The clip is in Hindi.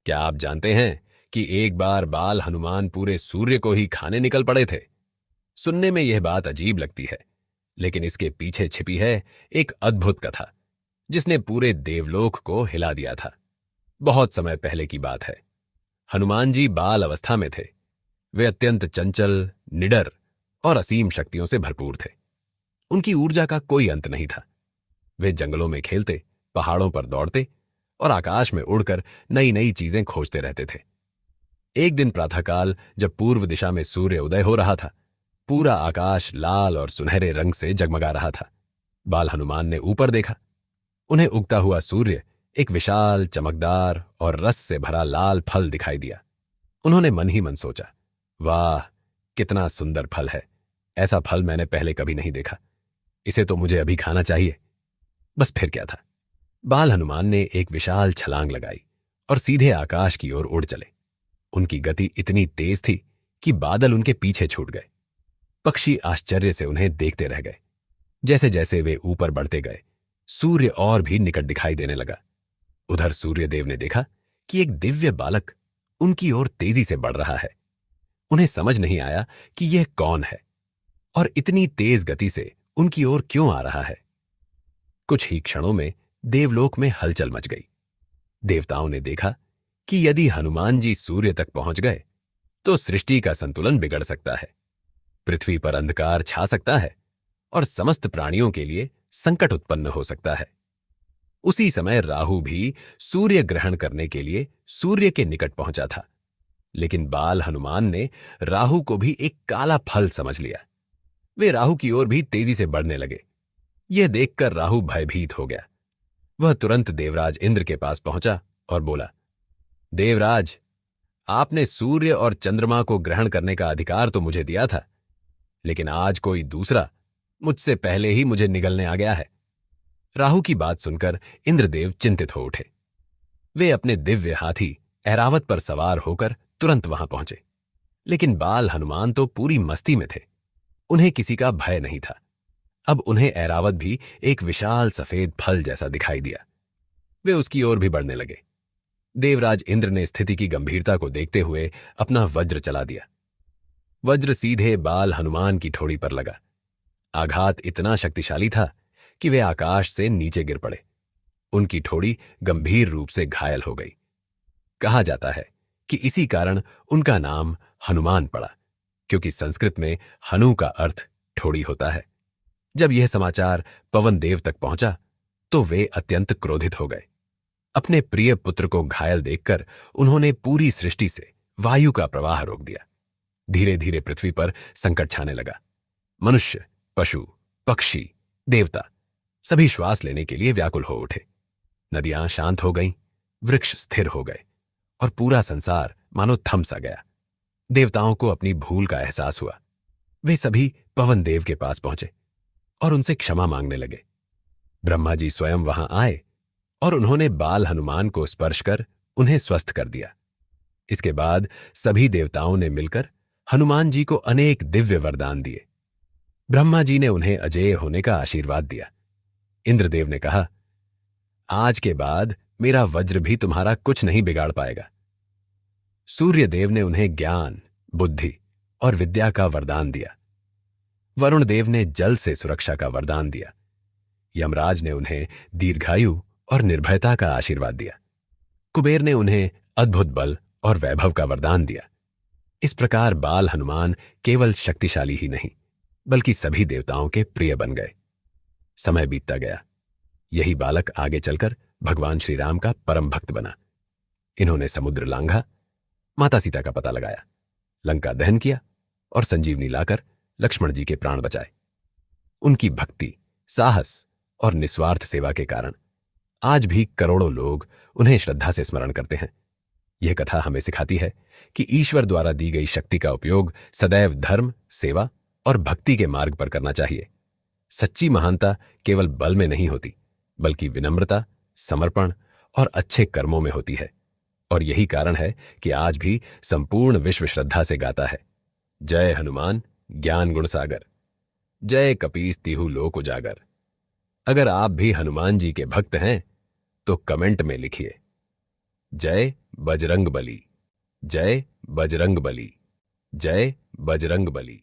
क्या आप जानते हैं कि एक बार बाल हनुमान पूरे सूर्य को ही खाने निकल पड़े थे? सुनने में यह बात अजीब लगती है, लेकिन इसके पीछे छिपी है एक अद्भुत कथा जिसने पूरे देवलोक को हिला दिया था। बहुत समय पहले की बात है। हनुमान जी बाल अवस्था में थे। वे अत्यंत चंचल, निडर और असीम शक्तियों से भरपूर थे। उनकी ऊर्जा का कोई अंत नहीं था। वे जंगलों में खेलते, पहाड़ों पर दौड़ते और आकाश में उड़कर नई नई चीजें खोजते रहते थे। एक दिन प्रातःकाल जब पूर्व दिशा में सूर्य उदय हो रहा था, पूरा आकाश लाल और सुनहरे रंग से जगमगा रहा था। बाल हनुमान ने ऊपर देखा। उन्हें उगता हुआ सूर्य एक विशाल, चमकदार और रस से भरा लाल फल दिखाई दिया। उन्होंने मन ही मन सोचा, वाह, कितना सुंदर फल है। ऐसा फल मैंने पहले कभी नहीं देखा। इसे तो मुझे अभी खाना चाहिए। बस फिर क्या था। बाल हनुमान ने एक विशाल छलांग लगाई और सीधे आकाश की ओर उड़ चले। उनकी गति इतनी तेज थी कि बादल उनके पीछे छूट गए। पक्षी आश्चर्य से उन्हें देखते रह गए। जैसे जैसे वे ऊपर बढ़ते गए, सूर्य और भी निकट दिखाई देने लगा। उधर सूर्यदेव ने देखा कि एक दिव्य बालक उनकी ओर तेजी से बढ़ रहा है। उन्हें समझ नहीं आया कि यह कौन है और इतनी तेज गति से उनकी ओर क्यों आ रहा है। कुछ ही क्षणों में देवलोक में हलचल मच गई। देवताओं ने देखा कि यदि हनुमान जी सूर्य तक पहुंच गए तो सृष्टि का संतुलन बिगड़ सकता है, पृथ्वी पर अंधकार छा सकता है और समस्त प्राणियों के लिए संकट उत्पन्न हो सकता है। उसी समय राहु भी सूर्य ग्रहण करने के लिए सूर्य के निकट पहुंचा था, लेकिन बाल हनुमान ने राहु को भी एक काला फल समझ लिया। वे राहु की ओर भी तेजी से बढ़ने लगे। यह देखकर राहु भयभीत हो गया। वह तुरंत देवराज इंद्र के पास पहुंचा और बोला, देवराज, आपने सूर्य और चंद्रमा को ग्रहण करने का अधिकार तो मुझे दिया था, लेकिन आज कोई दूसरा मुझसे पहले ही मुझे निगलने आ गया है। राहु की बात सुनकर इंद्रदेव चिंतित हो उठे। वे अपने दिव्य हाथी ऐरावत पर सवार होकर तुरंत वहां पहुंचे, लेकिन बाल हनुमान तो पूरी मस्ती में थे। उन्हें किसी का भय नहीं था। अब उन्हें ऐरावत भी एक विशाल सफेद फल जैसा दिखाई दिया। वे उसकी ओर भी बढ़ने लगे। देवराज इंद्र ने स्थिति की गंभीरता को देखते हुए अपना वज्र चला दिया। वज्र सीधे बाल हनुमान की ठोड़ी पर लगा। आघात इतना शक्तिशाली था कि वे आकाश से नीचे गिर पड़े। उनकी ठोड़ी गंभीर रूप से घायल हो गई। कहा जाता है कि इसी कारण उनका नाम हनुमान पड़ा, क्योंकि संस्कृत में हनु का अर्थ ठोड़ी होता है। जब यह समाचार पवन देव तक पहुंचा तो वे अत्यंत क्रोधित हो गए। अपने प्रिय पुत्र को घायल देखकर उन्होंने पूरी सृष्टि से वायु का प्रवाह रोक दिया। धीरे धीरे पृथ्वी पर संकट छाने लगा। मनुष्य, पशु, पक्षी, देवता सभी श्वास लेने के लिए व्याकुल हो उठे। नदियां शांत हो गईं, वृक्ष स्थिर हो गए और पूरा संसार मानो थम सा गया। देवताओं को अपनी भूल का एहसास हुआ। वे सभी पवन देव के पास पहुंचे और उनसे क्षमा मांगने लगे। ब्रह्मा जी स्वयं वहां आए और उन्होंने बाल हनुमान को स्पर्श कर उन्हें स्वस्थ कर दिया। इसके बाद सभी देवताओं ने मिलकर हनुमान जी को अनेक दिव्य वरदान दिए। ब्रह्मा जी ने उन्हें अजेय होने का आशीर्वाद दिया। इंद्रदेव ने कहा, आज के बाद मेरा वज्र भी तुम्हारा कुछ नहीं बिगाड़ पाएगा। सूर्यदेव ने उन्हें ज्ञान, बुद्धि और विद्या का वरदान दिया। वरुण देव ने जल से सुरक्षा का वरदान दिया। यमराज ने उन्हें दीर्घायु और निर्भयता का आशीर्वाद दिया। कुबेर ने उन्हें अद्भुत बल और वैभव का वरदान दिया। इस प्रकार बाल हनुमान केवल शक्तिशाली ही नहीं, बल्कि सभी देवताओं के प्रिय बन गए। समय बीतता गया। यही बालक आगे चलकर भगवान श्री राम का परम भक्त बना। इन्होंने समुद्र लांघा, माता सीता का पता लगाया, लंका दहन किया और संजीवनी लाकर लक्ष्मण जी के प्राण बचाए। उनकी भक्ति, साहस और निस्वार्थ सेवा के कारण आज भी करोड़ों लोग उन्हें श्रद्धा से स्मरण करते हैं। यह कथा हमें सिखाती है कि ईश्वर द्वारा दी गई शक्ति का उपयोग सदैव धर्म, सेवा और भक्ति के मार्ग पर करना चाहिए। सच्ची महानता केवल बल में नहीं होती, बल्कि विनम्रता, समर्पण और अच्छे कर्मों में होती है। और यही कारण है कि आज भी संपूर्ण विश्व श्रद्धा से गाता है, जय हनुमान ज्ञान गुण सागर, जय कपीस तिहु लोक उजागर। अगर आप भी हनुमान जी के भक्त हैं तो कमेंट में लिखिए, जय बजरंग बली। जय बजरंग बली। जय बजरंग बली।